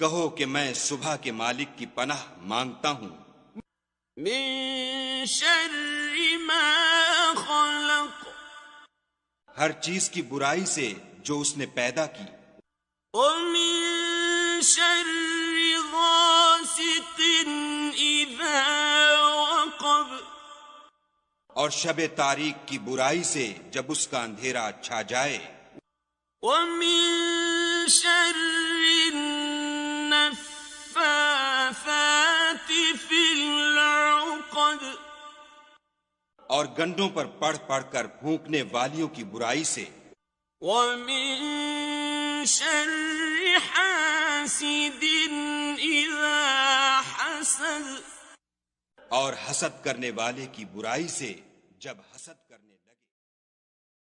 کہو کہ میں صبح کے مالک کی پناہ مانگتا ہوں من شر ما خلق، ہر چیز کی برائی سے جو اس نے پیدا کی، ومن شر غاسق اذا وقب، اور شب تاریک کی برائی سے جب اس کا اندھیرا چھا جائے، ومن شر النفاثات في العقد، اور گنڈوں پر پڑھ پڑھ کر پھونکنے والیوں کی برائی سے، ومن شر حاسد اذا حسد، اور حسد کرنے والے کی برائی سے جب حسد کرنے